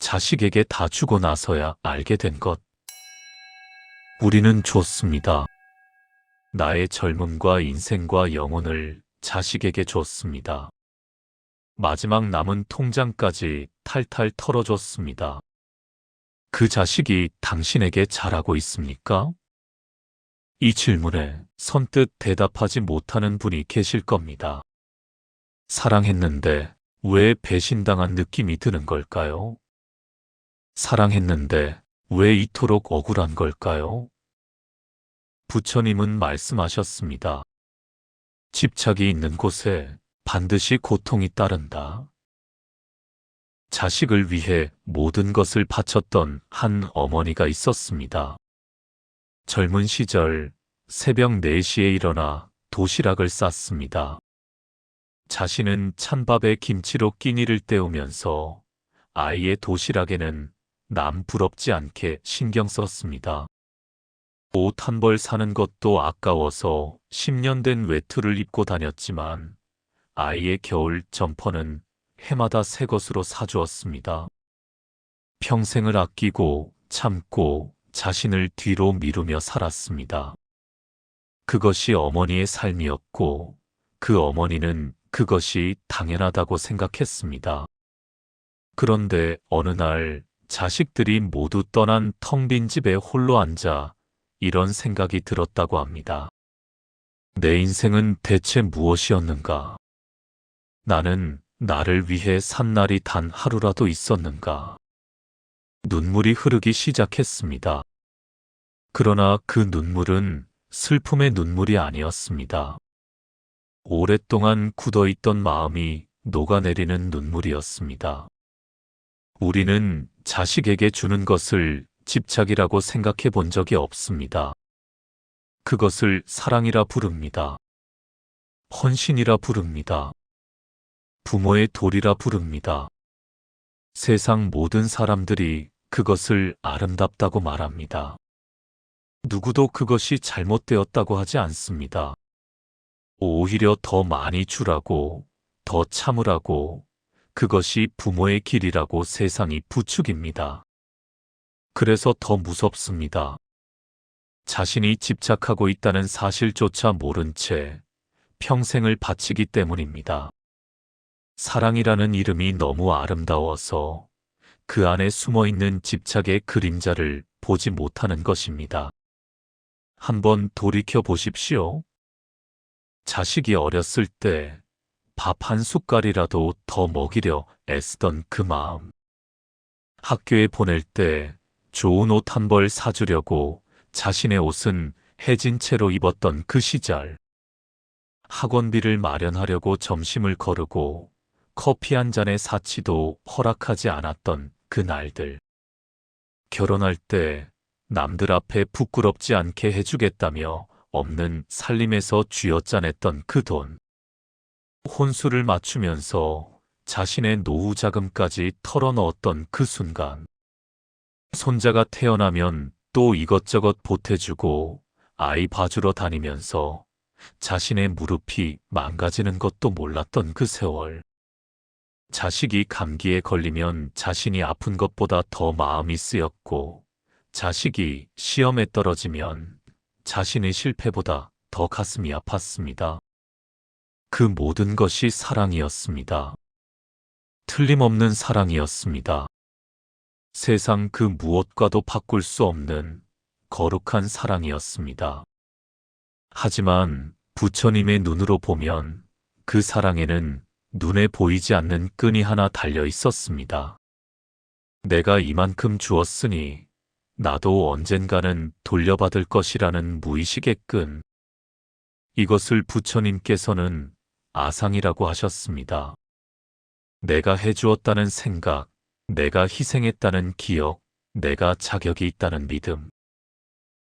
자식에게 다 주고 나서야 알게 된 것. 우리는 줬습니다. 나의 젊음과 인생과 영혼을 자식에게 줬습니다. 마지막 남은 통장까지 탈탈 털어줬습니다. 그 자식이 당신에게 잘하고 있습니까? 이 질문에 선뜻 대답하지 못하는 분이 계실 겁니다. 사랑했는데 왜 배신당한 느낌이 드는 걸까요? 사랑했는데 왜 이토록 억울한 걸까요? 부처님은 말씀하셨습니다. 집착이 있는 곳에 반드시 고통이 따른다. 자식을 위해 모든 것을 바쳤던 한 어머니가 있었습니다. 젊은 시절 새벽 4시에 일어나 도시락을 쌌습니다. 자신은 찬밥에 김치로 끼니를 때우면서 아이의 도시락에는 남 부럽지 않게 신경 썼습니다. 옷 한 벌 사는 것도 아까워서 10년 된 외투를 입고 다녔지만 아이의 겨울 점퍼는 해마다 새 것으로 사주었습니다. 평생을 아끼고 참고 자신을 뒤로 미루며 살았습니다. 그것이 어머니의 삶이었고 그 어머니는 그것이 당연하다고 생각했습니다. 그런데 어느 날 자식들이 모두 떠난 텅 빈 집에 홀로 앉아 이런 생각이 들었다고 합니다. 내 인생은 대체 무엇이었는가? 나는 나를 위해 산 날이 단 하루라도 있었는가? 눈물이 흐르기 시작했습니다. 그러나 그 눈물은 슬픔의 눈물이 아니었습니다. 오랫동안 굳어있던 마음이 녹아내리는 눈물이었습니다. 우리는 자식에게 주는 것을 집착이라고 생각해 본 적이 없습니다. 그것을 사랑이라 부릅니다. 헌신이라 부릅니다. 부모의 도리라 부릅니다. 세상 모든 사람들이 그것을 아름답다고 말합니다. 누구도 그것이 잘못되었다고 하지 않습니다. 오히려 더 많이 주라고, 더 참으라고, 그것이 부모의 길이라고 세상이 부추깁니다. 그래서 더 무섭습니다. 자신이 집착하고 있다는 사실조차 모른 채 평생을 바치기 때문입니다. 사랑이라는 이름이 너무 아름다워서 그 안에 숨어있는 집착의 그림자를 보지 못하는 것입니다. 한번 돌이켜 보십시오. 자식이 어렸을 때 밥 한 숟갈이라도 더 먹이려 애쓰던 그 마음. 학교에 보낼 때 좋은 옷 한 벌 사주려고 자신의 옷은 해진 채로 입었던 그 시절. 학원비를 마련하려고 점심을 거르고 커피 한 잔의 사치도 허락하지 않았던 그 날들. 결혼할 때 남들 앞에 부끄럽지 않게 해주겠다며 없는 살림에서 쥐어짜냈던 그 돈. 혼수를 맞추면서 자신의 노후 자금까지 털어넣었던 그 순간. 손자가 태어나면 또 이것저것 보태주고 아이 봐주러 다니면서 자신의 무릎이 망가지는 것도 몰랐던 그 세월. 자식이 감기에 걸리면 자신이 아픈 것보다 더 마음이 쓰였고, 자식이 시험에 떨어지면 자신의 실패보다 더 가슴이 아팠습니다. 그 모든 것이 사랑이었습니다. 틀림없는 사랑이었습니다. 세상 그 무엇과도 바꿀 수 없는 거룩한 사랑이었습니다. 하지만 부처님의 눈으로 보면 그 사랑에는 눈에 보이지 않는 끈이 하나 달려 있었습니다. 내가 이만큼 주었으니 나도 언젠가는 돌려받을 것이라는 무의식의 끈. 이것을 부처님께서는 아상이라고 하셨습니다. 내가 해주었다는 생각, 내가 희생했다는 기억, 내가 자격이 있다는 믿음.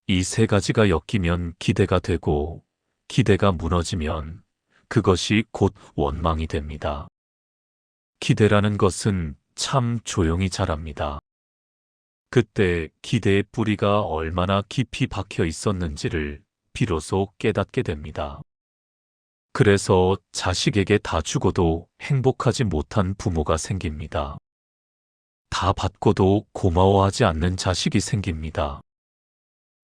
이 세 가지가 엮이면 기대가 되고, 기대가 무너지면 그것이 곧 원망이 됩니다. 기대라는 것은 참 조용히 자랍니다. 그때 기대의 뿌리가 얼마나 깊이 박혀 있었는지를 비로소 깨닫게 됩니다. 그래서 자식에게 다 주고도 행복하지 못한 부모가 생깁니다. 다 받고도 고마워하지 않는 자식이 생깁니다.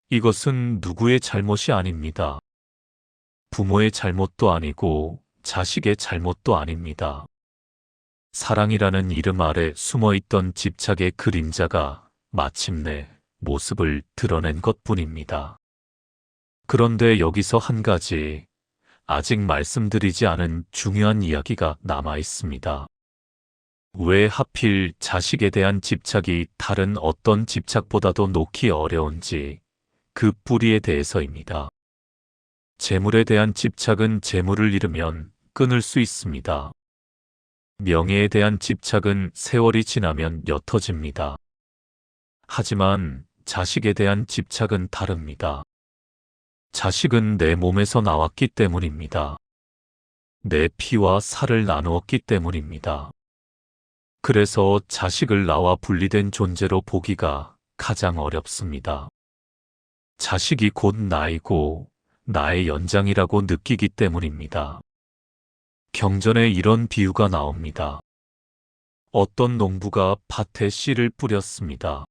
이것은 누구의 잘못이 아닙니다. 부모의 잘못도 아니고 자식의 잘못도 아닙니다. 사랑이라는 이름 아래 숨어있던 집착의 그림자가 마침내 모습을 드러낸 것뿐입니다. 그런데 여기서 한 가지 아직 말씀드리지 않은 중요한 이야기가 남아 있습니다. 왜 하필 자식에 대한 집착이 다른 어떤 집착보다도 놓기 어려운지 그 뿌리에 대해서입니다. 재물에 대한 집착은 재물을 잃으면 끊을 수 있습니다. 명예에 대한 집착은 세월이 지나면 옅어집니다. 하지만 자식에 대한 집착은 다릅니다. 자식은 내 몸에서 나왔기 때문입니다. 내 피와 살을 나누었기 때문입니다. 그래서 자식을 나와 분리된 존재로 보기가 가장 어렵습니다. 자식이 곧 나이고 나의 연장이라고 느끼기 때문입니다. 경전에 이런 비유가 나옵니다. 어떤 농부가 밭에 씨를 뿌렸습니다.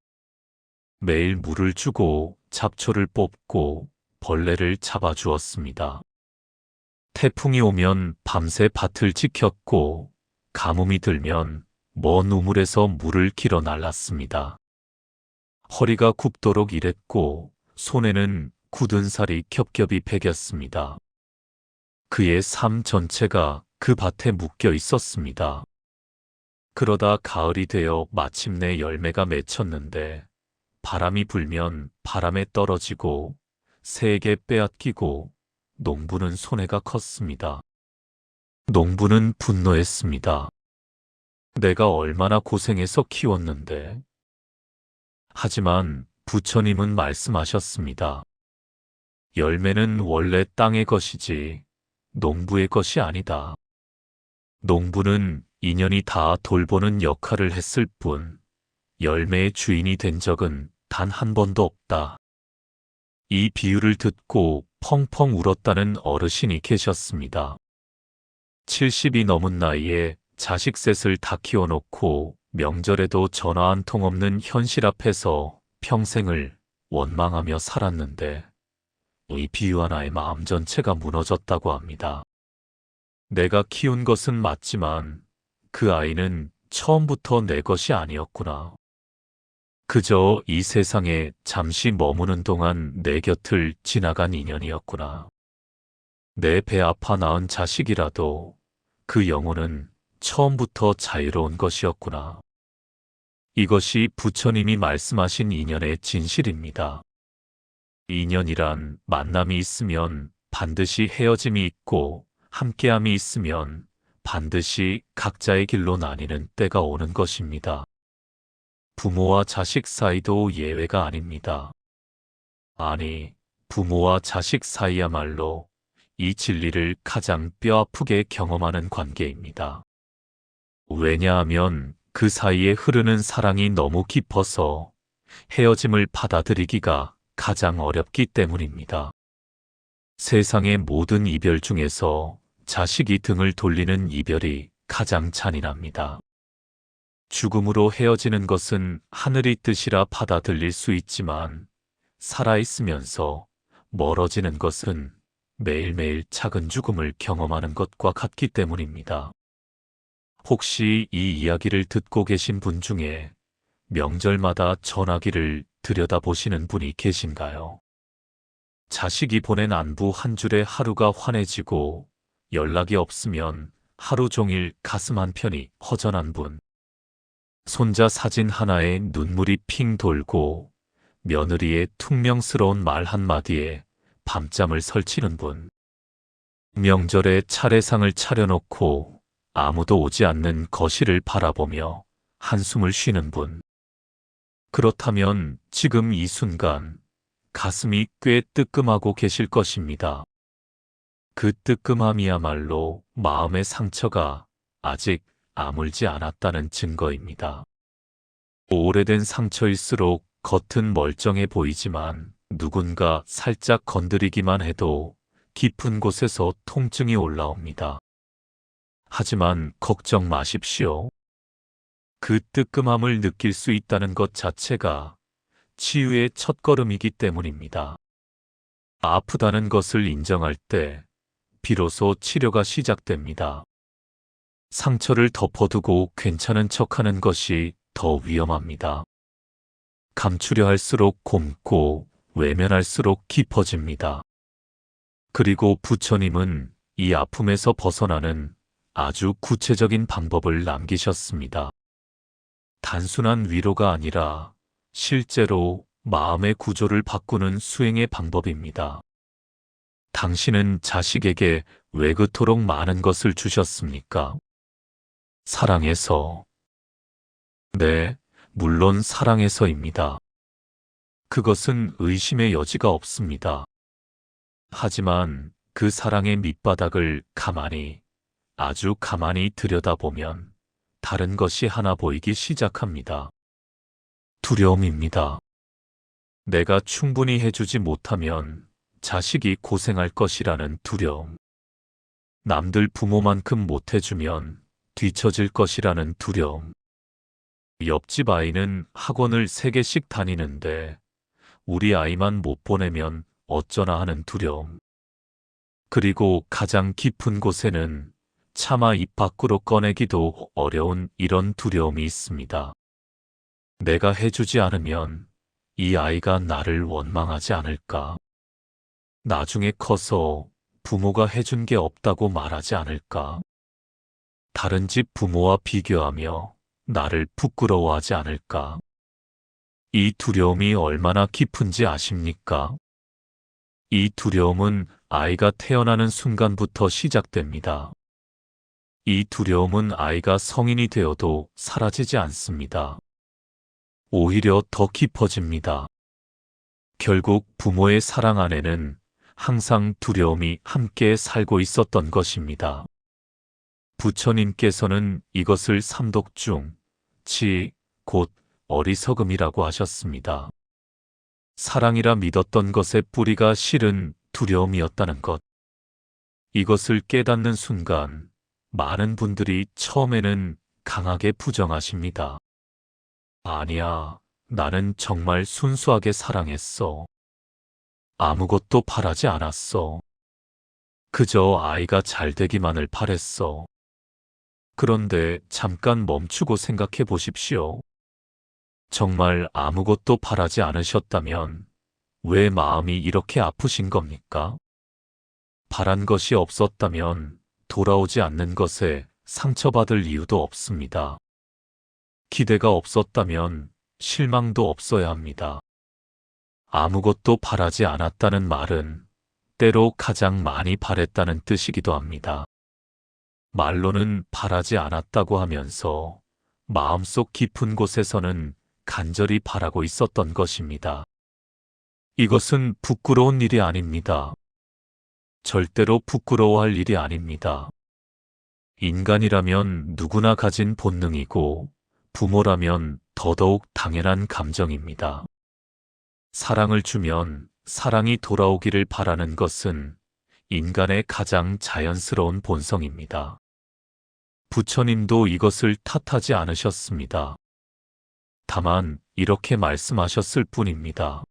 매일 물을 주고 잡초를 뽑고 벌레를 잡아주었습니다. 태풍이 오면 밤새 밭을 지켰고 가뭄이 들면 먼 우물에서 물을 길어 날랐습니다. 허리가 굽도록 일했고 손에는 굳은 살이 겹겹이 배겼습니다. 그의 삶 전체가 그 밭에 묶여 있었습니다. 그러다 가을이 되어 마침내 열매가 맺혔는데 바람이 불면 바람에 떨어지고 새에게 빼앗기고 농부는 손해가 컸습니다. 농부는 분노했습니다. 내가 얼마나 고생해서 키웠는데. 하지만 부처님은 말씀하셨습니다. 열매는 원래 땅의 것이지 농부의 것이 아니다. 농부는 인연이 다 돌보는 역할을 했을 뿐 열매의 주인이 된 적은 단 한 번도 없다. 이 비유를 듣고 펑펑 울었다는 어르신이 계셨습니다. 70이 넘은 나이에 자식 셋을 다 키워놓고 명절에도 전화 한 통 없는 현실 앞에서 평생을 원망하며 살았는데 이 비유 하나에 마음 전체가 무너졌다고 합니다. 내가 키운 것은 맞지만 그 아이는 처음부터 내 것이 아니었구나. 그저 이 세상에 잠시 머무는 동안 내 곁을 지나간 인연이었구나. 내 배 아파 낳은 자식이라도 그 영혼은 처음부터 자유로운 것이었구나. 이것이 부처님이 말씀하신 인연의 진실입니다. 인연이란 만남이 있으면 반드시 헤어짐이 있고 함께함이 있으면 반드시 각자의 길로 나뉘는 때가 오는 것입니다. 부모와 자식 사이도 예외가 아닙니다. 아니, 부모와 자식 사이야말로 이 진리를 가장 뼈아프게 경험하는 관계입니다. 왜냐하면 그 사이에 흐르는 사랑이 너무 깊어서 헤어짐을 받아들이기가 가장 어렵기 때문입니다. 세상의 모든 이별 중에서 자식이 등을 돌리는 이별이 가장 잔인합니다. 죽음으로 헤어지는 것은 하늘의 뜻이라 받아들일 수 있지만 살아있으면서 멀어지는 것은 매일매일 작은 죽음을 경험하는 것과 같기 때문입니다. 혹시 이 이야기를 듣고 계신 분 중에 명절마다 전화기를 들여다보시는 분이 계신가요? 자식이 보낸 안부 한 줄에 하루가 환해지고 연락이 없으면 하루 종일 가슴 한편이 허전한 분. 손자 사진 하나에 눈물이 핑 돌고 며느리의 퉁명스러운 말 한마디에 밤잠을 설치는 분. 명절에 차례상을 차려놓고 아무도 오지 않는 거실을 바라보며 한숨을 쉬는 분. 그렇다면 지금 이 순간 가슴이 꽤 뜨끔하고 계실 것입니다. 그 뜨끔함이야말로 마음의 상처가 아직 아물지 않았다는 증거입니다. 오래된 상처일수록 겉은 멀쩡해 보이지만 누군가 살짝 건드리기만 해도 깊은 곳에서 통증이 올라옵니다. 하지만 걱정 마십시오. 그 뜨끔함을 느낄 수 있다는 것 자체가 치유의 첫걸음이기 때문입니다. 아프다는 것을 인정할 때 비로소 치료가 시작됩니다. 상처를 덮어두고 괜찮은 척하는 것이 더 위험합니다. 감추려 할수록 곪고 외면할수록 깊어집니다. 그리고 부처님은 이 아픔에서 벗어나는 아주 구체적인 방법을 남기셨습니다. 단순한 위로가 아니라 실제로 마음의 구조를 바꾸는 수행의 방법입니다. 당신은 자식에게 왜 그토록 많은 것을 주셨습니까? 사랑해서. 네, 물론 사랑해서입니다. 그것은 의심의 여지가 없습니다. 하지만 그 사랑의 밑바닥을 가만히, 아주 가만히 들여다보면 다른 것이 하나 보이기 시작합니다. 두려움입니다. 내가 충분히 해주지 못하면 자식이 고생할 것이라는 두려움. 남들 부모만큼 못해주면 뒤처질 것이라는 두려움. 옆집 아이는 학원을 3개씩 다니는데 우리 아이만 못 보내면 어쩌나 하는 두려움. 그리고 가장 깊은 곳에는 차마 입 밖으로 꺼내기도 어려운 이런 두려움이 있습니다. 내가 해주지 않으면 이 아이가 나를 원망하지 않을까? 나중에 커서 부모가 해준 게 없다고 말하지 않을까? 다른 집 부모와 비교하며 나를 부끄러워하지 않을까? 이 두려움이 얼마나 깊은지 아십니까? 이 두려움은 아이가 태어나는 순간부터 시작됩니다. 이 두려움은 아이가 성인이 되어도 사라지지 않습니다. 오히려 더 깊어집니다. 결국 부모의 사랑 안에는 항상 두려움이 함께 살고 있었던 것입니다. 부처님께서는 이것을 삼독중, 치, 곧 어리석음이라고 하셨습니다. 사랑이라 믿었던 것의 뿌리가 실은 두려움이었다는 것. 이것을 깨닫는 순간 많은 분들이 처음에는 강하게 부정하십니다. 아니야, 나는 정말 순수하게 사랑했어. 아무것도 바라지 않았어. 그저 아이가 잘 되기만을 바랬어. 그런데 잠깐 멈추고 생각해 보십시오. 정말 아무것도 바라지 않으셨다면 왜 마음이 이렇게 아프신 겁니까? 바란 것이 없었다면 돌아오지 않는 것에 상처받을 이유도 없습니다. 기대가 없었다면 실망도 없어야 합니다. 아무것도 바라지 않았다는 말은 때로 가장 많이 바랬다는 뜻이기도 합니다. 말로는 바라지 않았다고 하면서 마음속 깊은 곳에서는 간절히 바라고 있었던 것입니다. 이것은 부끄러운 일이 아닙니다. 절대로 부끄러워할 일이 아닙니다. 인간이라면 누구나 가진 본능이고 부모라면 더더욱 당연한 감정입니다. 사랑을 주면 사랑이 돌아오기를 바라는 것은 인간의 가장 자연스러운 본성입니다. 부처님도 이것을 탓하지 않으셨습니다. 다만 이렇게 말씀하셨을 뿐입니다.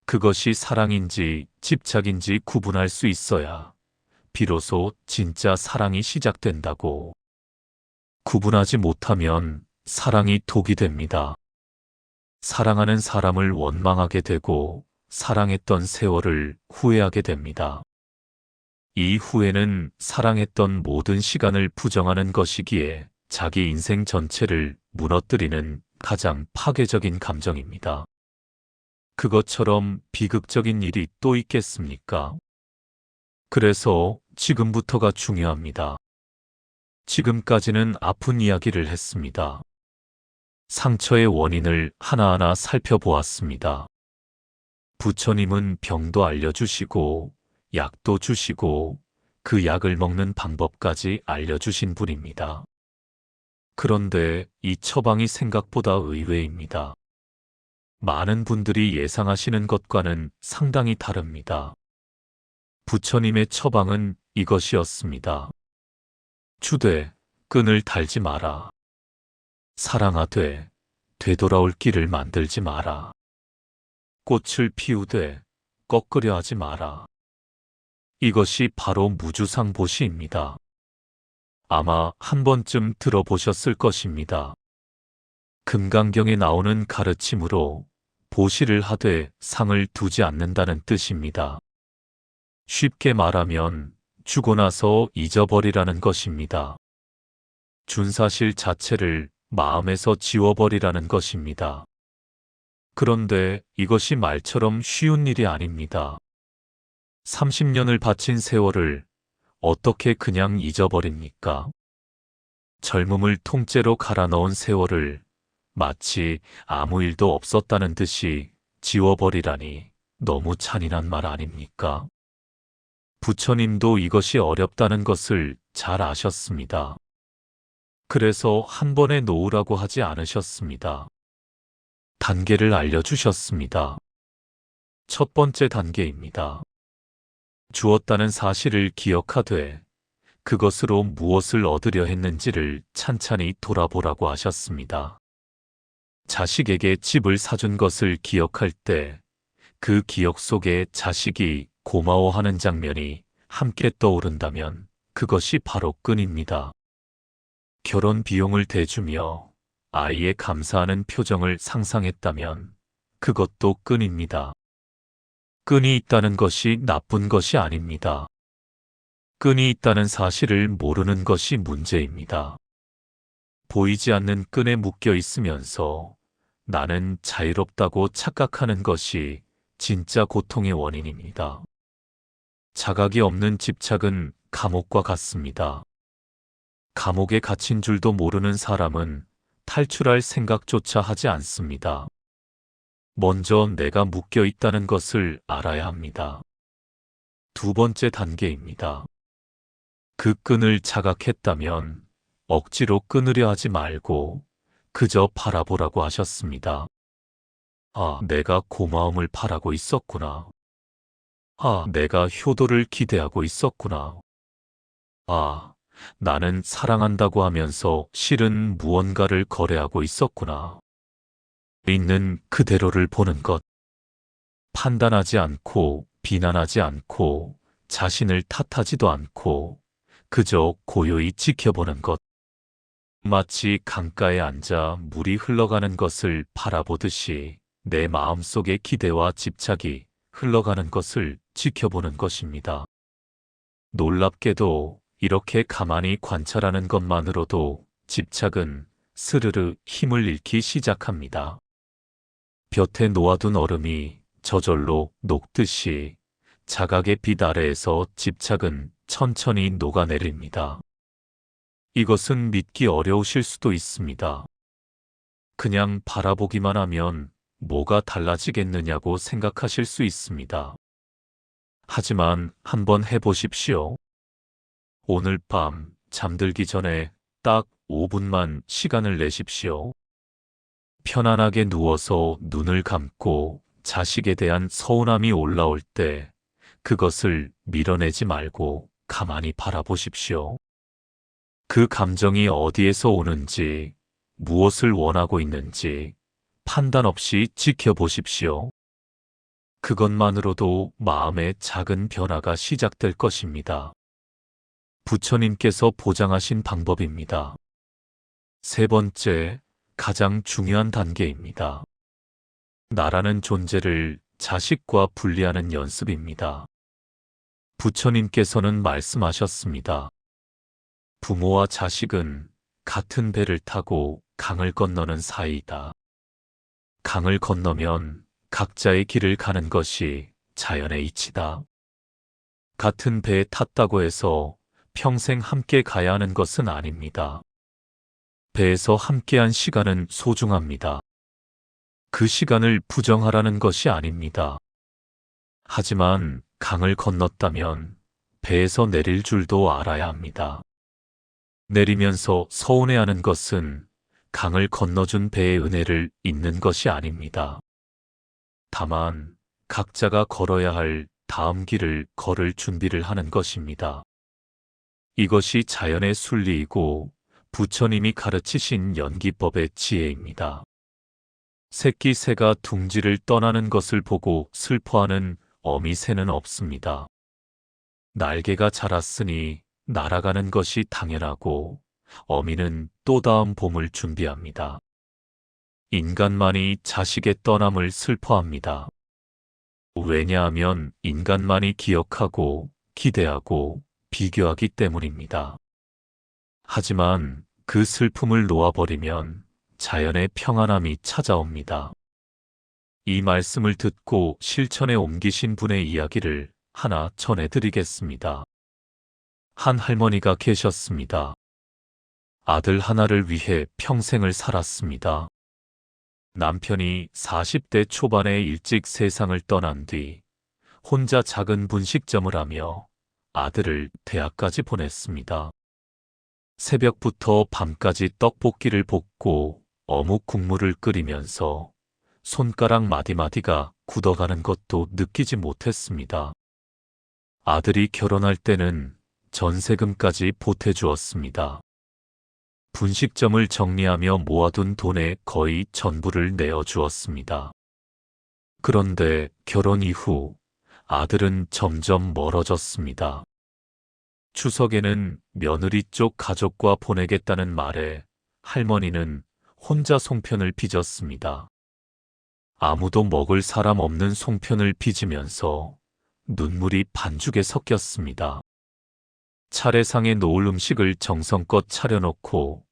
그것이 사랑인지 집착인지 구분할 수 있어야 비로소 진짜 사랑이 시작된다고. 구분하지 못하면 사랑이 독이 됩니다. 사랑하는 사람을 원망하게 되고 사랑했던 세월을 후회하게 됩니다. 이 후회는 사랑했던 모든 시간을 부정하는 것이기에 자기 인생 전체를 무너뜨리는 가장 파괴적인 감정입니다. 그것처럼 비극적인 일이 또 있겠습니까? 그래서 지금부터가 중요합니다. 지금까지는 아픈 이야기를 했습니다. 상처의 원인을 하나하나 살펴보았습니다. 부처님은 병도 알려주시고 약도 주시고 그 약을 먹는 방법까지 알려주신 분입니다. 그런데 이 처방이 생각보다 의외입니다. 많은 분들이 예상하시는 것과는 상당히 다릅니다. 부처님의 처방은 이것이었습니다. 주되, 끈을 달지 마라. 사랑하되 되돌아올 길을 만들지 마라. 꽃을 피우되 꺾으려 하지 마라. 이것이 바로 무주상보시입니다. 아마 한 번쯤 들어보셨을 것입니다. 금강경에 나오는 가르침으로 보시를 하되 상을 두지 않는다는 뜻입니다. 쉽게 말하면 주고 나서 잊어버리라는 것입니다. 준사실 자체를 마음에서 지워버리라는 것입니다. 그런데 이것이 말처럼 쉬운 일이 아닙니다. 30년을 바친 세월을 어떻게 그냥 잊어버립니까? 젊음을 통째로 갈아 넣은 세월을 마치 아무 일도 없었다는 듯이 지워버리라니 너무 잔인한 말 아닙니까? 부처님도 이것이 어렵다는 것을 잘 아셨습니다. 그래서 한 번에 놓으라고 하지 않으셨습니다. 단계를 알려주셨습니다. 첫 번째 단계입니다. 주었다는 사실을 기억하되 그것으로 무엇을 얻으려 했는지를 찬찬히 돌아보라고 하셨습니다. 자식에게 집을 사준 것을 기억할 때 그 기억 속에 자식이 고마워하는 장면이 함께 떠오른다면 그것이 바로 끈입니다. 결혼 비용을 대주며 아이의 감사하는 표정을 상상했다면 그것도 끈입니다. 끈이 있다는 것이 나쁜 것이 아닙니다. 끈이 있다는 사실을 모르는 것이 문제입니다. 보이지 않는 끈에 묶여 있으면서 나는 자유롭다고 착각하는 것이 진짜 고통의 원인입니다. 자각이 없는 집착은 감옥과 같습니다. 감옥에 갇힌 줄도 모르는 사람은 탈출할 생각조차 하지 않습니다. 먼저 내가 묶여 있다는 것을 알아야 합니다. 두 번째 단계입니다. 그 끈을 자각했다면 억지로 끊으려 하지 말고 그저 바라보라고 하셨습니다. 아, 내가 고마움을 바라고 있었구나. 아, 내가 효도를 기대하고 있었구나. 아, 나는 사랑한다고 하면서 실은 무언가를 거래하고 있었구나. 있는 그대로를 보는 것. 판단하지 않고 비난하지 않고 자신을 탓하지도 않고 그저 고요히 지켜보는 것. 마치 강가에 앉아 물이 흘러가는 것을 바라보듯이 내 마음속의 기대와 집착이 흘러가는 것을 지켜보는 것입니다. 놀랍게도 이렇게 가만히 관찰하는 것만으로도 집착은 스르르 힘을 잃기 시작합니다. 볕에 놓아둔 얼음이 저절로 녹듯이 자각의 빛 아래에서 집착은 천천히 녹아내립니다. 이것은 믿기 어려우실 수도 있습니다. 그냥 바라보기만 하면 뭐가 달라지겠느냐고 생각하실 수 있습니다. 하지만 한번 해보십시오. 오늘 밤 잠들기 전에 딱 5분만 시간을 내십시오. 편안하게 누워서 눈을 감고 자식에 대한 서운함이 올라올 때 그것을 밀어내지 말고 가만히 바라보십시오. 그 감정이 어디에서 오는지, 무엇을 원하고 있는지 판단 없이 지켜보십시오. 그것만으로도 마음의 작은 변화가 시작될 것입니다. 부처님께서 보장하신 방법입니다. 세 번째, 가장 중요한 단계입니다. 나라는 존재를 자식과 분리하는 연습입니다. 부처님께서는 말씀하셨습니다. 부모와 자식은 같은 배를 타고 강을 건너는 사이이다. 강을 건너면 각자의 길을 가는 것이 자연의 이치다. 같은 배에 탔다고 해서 평생 함께 가야 하는 것은 아닙니다. 배에서 함께한 시간은 소중합니다. 그 시간을 부정하라는 것이 아닙니다. 하지만 강을 건넜다면 배에서 내릴 줄도 알아야 합니다. 내리면서 서운해하는 것은 강을 건너준 배의 은혜를 잊는 것이 아닙니다. 다만 각자가 걸어야 할 다음 길을 걸을 준비를 하는 것입니다. 이것이 자연의 순리이고 부처님이 가르치신 연기법의 지혜입니다. 새끼 새가 둥지를 떠나는 것을 보고 슬퍼하는 어미 새는 없습니다. 날개가 자랐으니 날아가는 것이 당연하고 어미는 또 다음 봄을 준비합니다. 인간만이 자식의 떠남을 슬퍼합니다. 왜냐하면 인간만이 기억하고 기대하고 비교하기 때문입니다. 하지만 그 슬픔을 놓아버리면 자연의 평안함이 찾아옵니다. 이 말씀을 듣고 실천에 옮기신 분의 이야기를 하나 전해드리겠습니다. 한 할머니가 계셨습니다. 아들 하나를 위해 평생을 살았습니다. 남편이 40대 초반에 일찍 세상을 떠난 뒤 혼자 작은 분식점을 하며 아들을 대학까지 보냈습니다. 새벽부터 밤까지 떡볶이를 볶고 어묵 국물을 끓이면서 손가락 마디마디가 굳어가는 것도 느끼지 못했습니다. 아들이 결혼할 때는 전세금까지 보태주었습니다. 분식점을 정리하며 모아둔 돈의 거의 전부를 내어주었습니다. 그런데 결혼 이후 아들은 점점 멀어졌습니다. 추석에는 며느리 쪽 가족과 보내겠다는 말에 할머니는 혼자 송편을 빚었습니다. 아무도 먹을 사람 없는 송편을 빚으면서 눈물이 반죽에 섞였습니다. 차례상에 놓을 음식을 정성껏 차려놓고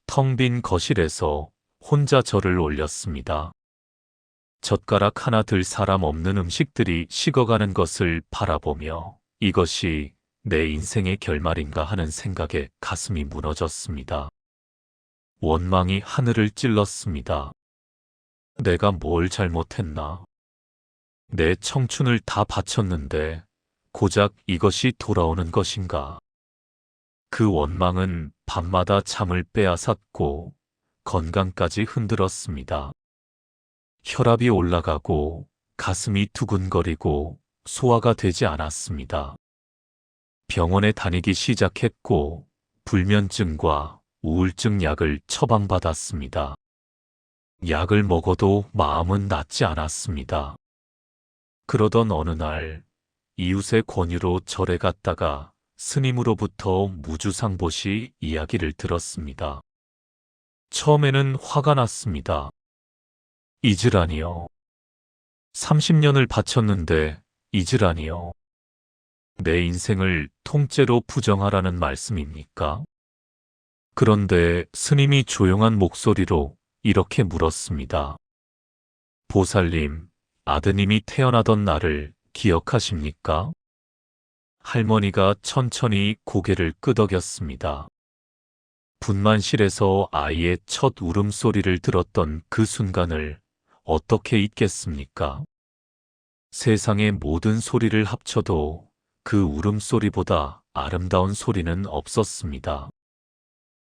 텅 빈 거실에서 혼자 절을 올렸습니다. 젓가락 하나 들 사람 없는 음식들이 식어가는 것을 바라보며 이것이 내 인생의 결말인가 하는 생각에 가슴이 무너졌습니다. 원망이 하늘을 찔렀습니다. 내가 뭘 잘못했나? 내 청춘을 다 바쳤는데 고작 이것이 돌아오는 것인가? 그 원망은 밤마다 잠을 빼앗았고 건강까지 흔들었습니다. 혈압이 올라가고 가슴이 두근거리고 소화가 되지 않았습니다. 병원에 다니기 시작했고 불면증과 우울증 약을 처방받았습니다. 약을 먹어도 마음은 낫지 않았습니다. 그러던 어느 날 이웃의 권유로 절에 갔다가 스님으로부터 무주상보시 이야기를 들었습니다. 처음에는 화가 났습니다. 잊으라니요. 30년을 바쳤는데 잊으라니요. 내 인생을 통째로 부정하라는 말씀입니까? 그런데 스님이 조용한 목소리로 이렇게 물었습니다. 보살님, 아드님이 태어나던 날을 기억하십니까? 할머니가 천천히 고개를 끄덕였습니다. 분만실에서 아이의 첫 울음소리를 들었던 그 순간을 어떻게 잊겠습니까? 세상의 모든 소리를 합쳐도 그 울음소리보다 아름다운 소리는 없었습니다.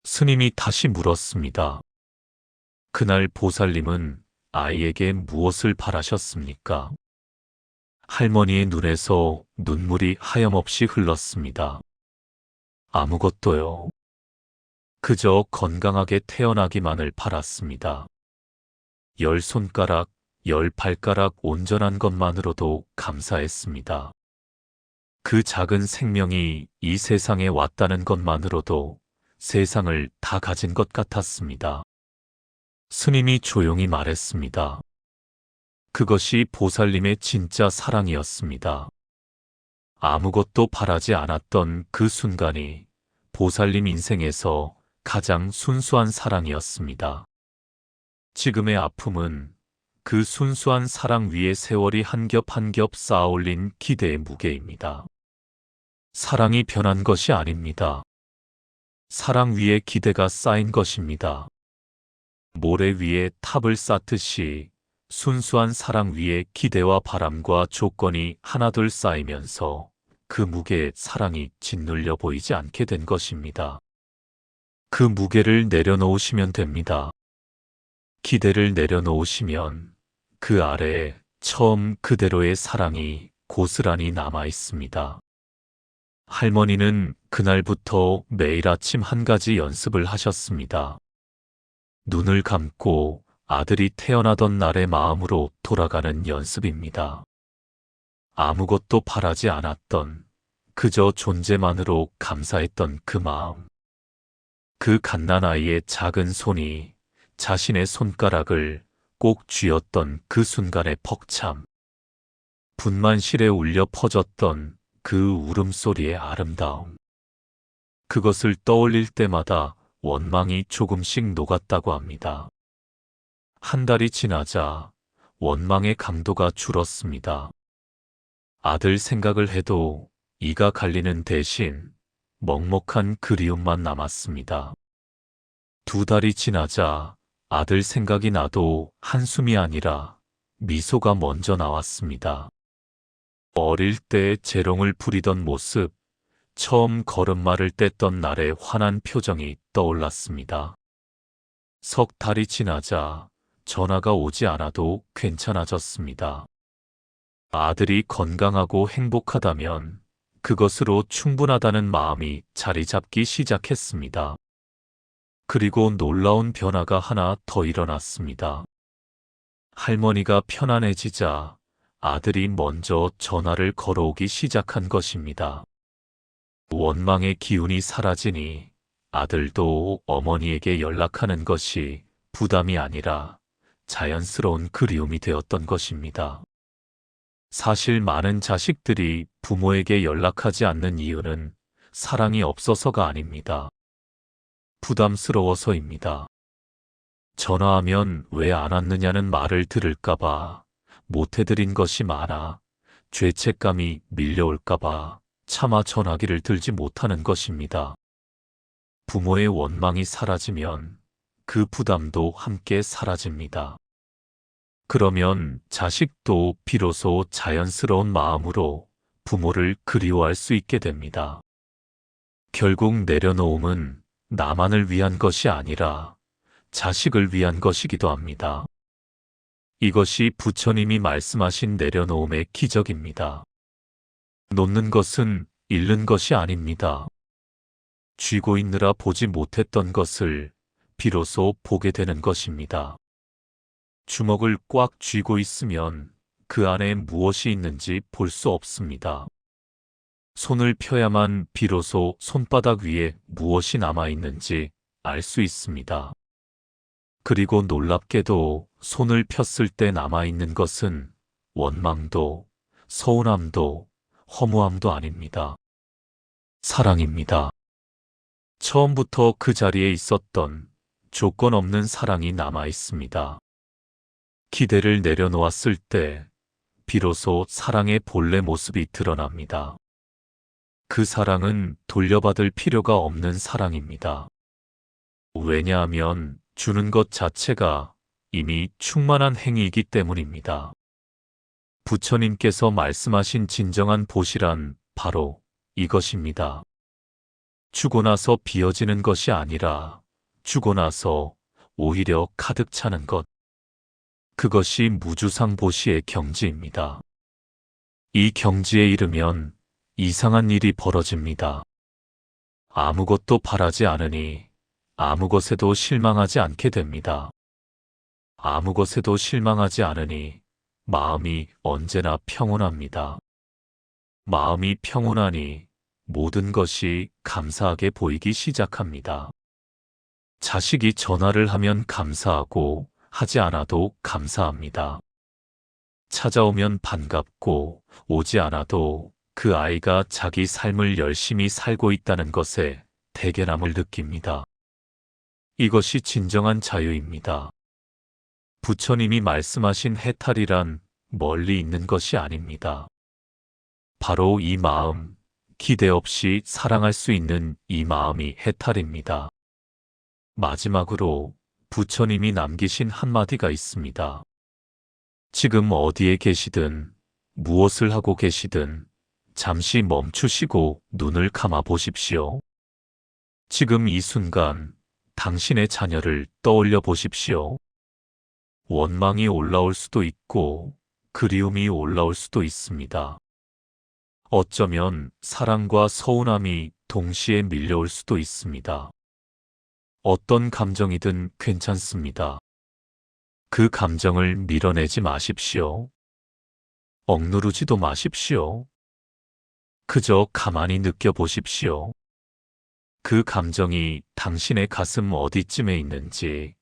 스님이 다시 물었습니다. 그날 보살님은 아이에게 무엇을 바라셨습니까? 할머니의 눈에서 눈물이 하염없이 흘렀습니다. 아무것도요. 그저 건강하게 태어나기만을 바랐습니다. 10손가락, 10발가락 온전한 것만으로도 감사했습니다. 그 작은 생명이 이 세상에 왔다는 것만으로도 세상을 다 가진 것 같았습니다. 스님이 조용히 말했습니다. 그것이 보살님의 진짜 사랑이었습니다. 아무것도 바라지 않았던 그 순간이 보살님 인생에서 가장 순수한 사랑이었습니다. 지금의 아픔은 그 순수한 사랑 위에 세월이 한 겹 한 겹 쌓아올린 기대의 무게입니다. 사랑이 변한 것이 아닙니다. 사랑 위에 기대가 쌓인 것입니다. 모래 위에 탑을 쌓듯이 순수한 사랑 위에 기대와 바람과 조건이 하나둘 쌓이면서 그 무게에 사랑이 짓눌려 보이지 않게 된 것입니다. 그 무게를 내려놓으시면 됩니다. 기대를 내려놓으시면 그 아래에 처음 그대로의 사랑이 고스란히 남아 있습니다. 할머니는 그날부터 매일 아침 한 가지 연습을 하셨습니다. 눈을 감고 아들이 태어나던 날의 마음으로 돌아가는 연습입니다. 아무것도 바라지 않았던, 그저 존재만으로 감사했던 그 마음. 그 갓난아이의 작은 손이 자신의 손가락을 꼭 쥐었던 그 순간의 벅참. 분만실에 울려 퍼졌던 그 울음소리의 아름다움. 그것을 떠올릴 때마다 원망이 조금씩 녹았다고 합니다. 한 달이 지나자 원망의 강도가 줄었습니다. 아들 생각을 해도 이가 갈리는 대신 먹먹한 그리움만 남았습니다. 2달이 지나자 아들 생각이 나도 한숨이 아니라 미소가 먼저 나왔습니다. 어릴 때 재롱을 부리던 모습, 처음 걸음마를 뗐던 날의 환한 표정이 떠올랐습니다. 3달이 지나자 전화가 오지 않아도 괜찮아졌습니다. 아들이 건강하고 행복하다면 그것으로 충분하다는 마음이 자리 잡기 시작했습니다. 그리고 놀라운 변화가 하나 더 일어났습니다. 할머니가 편안해지자 아들이 먼저 전화를 걸어오기 시작한 것입니다. 원망의 기운이 사라지니 아들도 어머니에게 연락하는 것이 부담이 아니라 자연스러운 그리움이 되었던 것입니다. 사실 많은 자식들이 부모에게 연락하지 않는 이유는 사랑이 없어서가 아닙니다. 부담스러워서입니다. 전화하면 왜 안 왔느냐는 말을 들을까봐, 못해드린 것이 많아 죄책감이 밀려올까봐 차마 전화기를 들지 못하는 것입니다. 부모의 원망이 사라지면 그 부담도 함께 사라집니다. 그러면 자식도 비로소 자연스러운 마음으로 부모를 그리워할 수 있게 됩니다. 결국 내려놓음은 나만을 위한 것이 아니라 자식을 위한 것이기도 합니다. 이것이 부처님이 말씀하신 내려놓음의 기적입니다. 놓는 것은 잃는 것이 아닙니다. 쥐고 있느라 보지 못했던 것을 비로소 보게 되는 것입니다. 주먹을 꽉 쥐고 있으면 그 안에 무엇이 있는지 볼 수 없습니다. 손을 펴야만 비로소 손바닥 위에 무엇이 남아있는지 알 수 있습니다. 그리고 놀랍게도 손을 폈을 때 남아있는 것은 원망도, 서운함도, 허무함도 아닙니다. 사랑입니다. 처음부터 그 자리에 있었던 조건 없는 사랑이 남아있습니다. 기대를 내려놓았을 때 비로소 사랑의 본래 모습이 드러납니다. 그 사랑은 돌려받을 필요가 없는 사랑입니다. 왜냐하면 주는 것 자체가 이미 충만한 행위이기 때문입니다. 부처님께서 말씀하신 진정한 보시란 바로 이것입니다. 주고 나서 비어지는 것이 아니라 주고 나서 오히려 가득 차는 것. 그것이 무주상 보시의 경지입니다. 이 경지에 이르면 이상한 일이 벌어집니다. 아무것도 바라지 않으니 아무 것에도 실망하지 않게 됩니다. 아무 것에도 실망하지 않으니 마음이 언제나 평온합니다. 마음이 평온하니 모든 것이 감사하게 보이기 시작합니다. 자식이 전화를 하면 감사하고 하지 않아도 감사합니다. 찾아오면 반갑고 오지 않아도 그 아이가 자기 삶을 열심히 살고 있다는 것에 대견함을 느낍니다. 이것이 진정한 자유입니다. 부처님이 말씀하신 해탈이란 멀리 있는 것이 아닙니다. 바로 이 마음, 기대 없이 사랑할 수 있는 이 마음이 해탈입니다. 마지막으로 부처님이 남기신 한마디가 있습니다. 지금 어디에 계시든 무엇을 하고 계시든 잠시 멈추시고 눈을 감아 보십시오. 지금 이 순간 당신의 자녀를 떠올려 보십시오. 원망이 올라올 수도 있고 그리움이 올라올 수도 있습니다. 어쩌면 사랑과 서운함이 동시에 밀려올 수도 있습니다. 어떤 감정이든 괜찮습니다. 그 감정을 밀어내지 마십시오. 억누르지도 마십시오. 그저 가만히 느껴보십시오. 그 감정이 당신의 가슴 어디쯤에 있는지,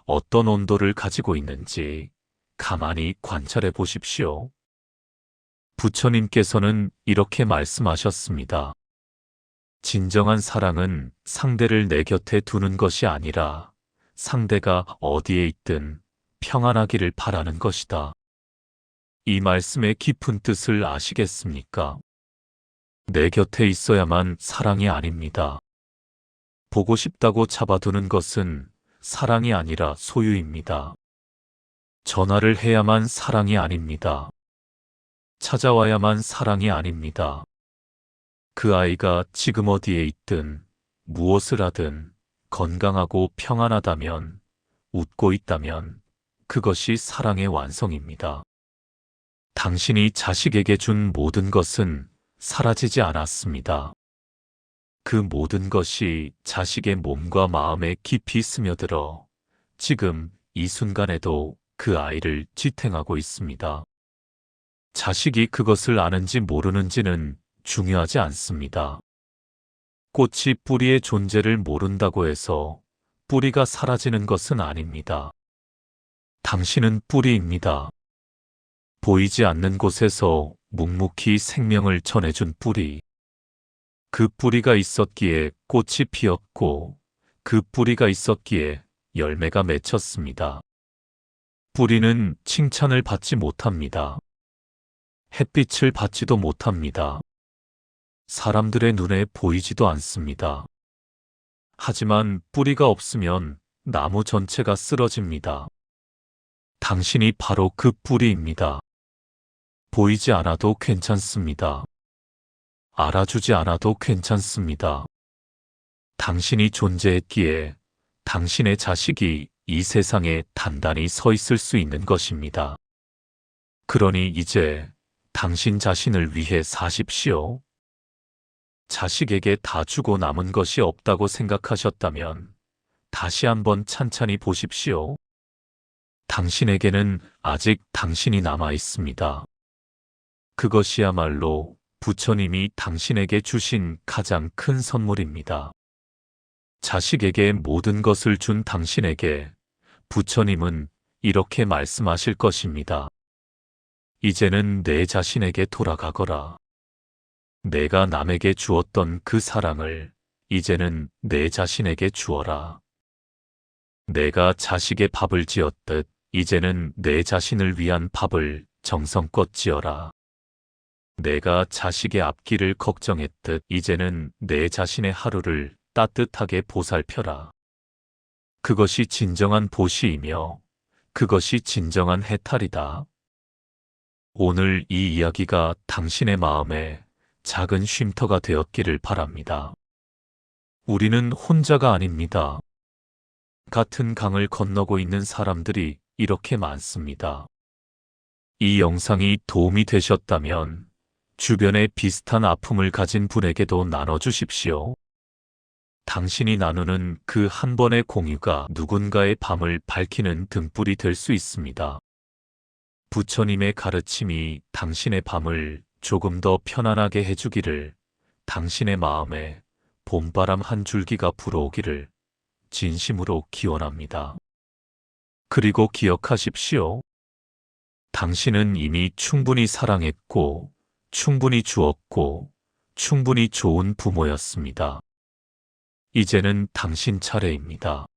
어떤 온도를 가지고 있는지 가만히 관찰해 보십시오. 부처님께서는 이렇게 말씀하셨습니다. 진정한 사랑은 상대를 내 곁에 두는 것이 아니라 상대가 어디에 있든 평안하기를 바라는 것이다. 이 말씀의 깊은 뜻을 아시겠습니까? 내 곁에 있어야만 사랑이 아닙니다. 보고 싶다고 잡아두는 것은 사랑이 아니라 소유입니다. 전화를 해야만 사랑이 아닙니다. 찾아와야만 사랑이 아닙니다. 그 아이가 지금 어디에 있든 무엇을 하든 건강하고 평안하다면, 웃고 있다면 그것이 사랑의 완성입니다. 당신이 자식에게 준 모든 것은 사라지지 않았습니다. 그 모든 것이 자식의 몸과 마음에 깊이 스며들어 지금 이 순간에도 그 아이를 지탱하고 있습니다. 자식이 그것을 아는지 모르는지는 중요하지 않습니다. 꽃이 뿌리의 존재를 모른다고 해서 뿌리가 사라지는 것은 아닙니다. 당신은 뿌리입니다. 보이지 않는 곳에서 묵묵히 생명을 전해준 뿌리. 그 뿌리가 있었기에 꽃이 피었고 그 뿌리가 있었기에 열매가 맺혔습니다. 뿌리는 칭찬을 받지 못합니다. 햇빛을 받지도 못합니다. 사람들의 눈에 보이지도 않습니다. 하지만 뿌리가 없으면 나무 전체가 쓰러집니다. 당신이 바로 그 뿌리입니다. 보이지 않아도 괜찮습니다. 알아주지 않아도 괜찮습니다. 당신이 존재했기에 당신의 자식이 이 세상에 단단히 서 있을 수 있는 것입니다. 그러니 이제 당신 자신을 위해 사십시오. 자식에게 다 주고 남은 것이 없다고 생각하셨다면 다시 한번 찬찬히 보십시오. 당신에게는 아직 당신이 남아 있습니다. 그것이야말로 부처님이 당신에게 주신 가장 큰 선물입니다. 자식에게 모든 것을 준 당신에게 부처님은 이렇게 말씀하실 것입니다. 이제는 내 자신에게 돌아가거라. 내가 남에게 주었던 그 사랑을 이제는 내 자신에게 주어라. 내가 자식의 밥을 지었듯 이제는 내 자신을 위한 밥을 정성껏 지어라. 내가 자식의 앞길을 걱정했듯 이제는 내 자신의 하루를 따뜻하게 보살펴라. 그것이 진정한 보시이며 그것이 진정한 해탈이다. 오늘 이 이야기가 당신의 마음에 작은 쉼터가 되었기를 바랍니다. 우리는 혼자가 아닙니다. 같은 강을 건너고 있는 사람들이 이렇게 많습니다. 이 영상이 도움이 되셨다면 주변에 비슷한 아픔을 가진 분에게도 나눠주십시오. 당신이 나누는 그 한 번의 공유가 누군가의 밤을 밝히는 등불이 될 수 있습니다. 부처님의 가르침이 당신의 밤을 조금 더 편안하게 해주기를, 당신의 마음에 봄바람 한 줄기가 불어오기를 진심으로 기원합니다. 그리고 기억하십시오. 당신은 이미 충분히 사랑했고, 충분히 주었고, 충분히 좋은 부모였습니다. 이제는 당신 차례입니다.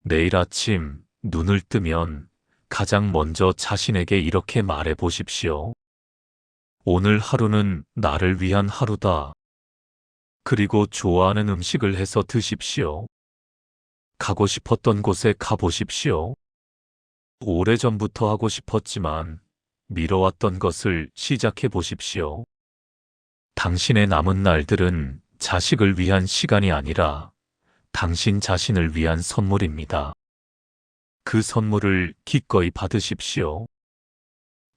내일 아침 눈을 뜨면 가장 먼저 자신에게 이렇게 말해 보십시오. 오늘 하루는 나를 위한 하루다. 그리고 좋아하는 음식을 해서 드십시오. 가고 싶었던 곳에 가보십시오. 오래전부터 하고 싶었지만 미뤄왔던 것을 시작해 보십시오. 당신의 남은 날들은 자식을 위한 시간이 아니라 당신 자신을 위한 선물입니다. 그 선물을 기꺼이 받으십시오.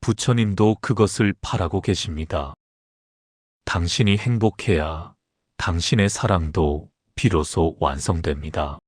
부처님도 그것을 바라고 계십니다. 당신이 행복해야 당신의 사랑도 비로소 완성됩니다.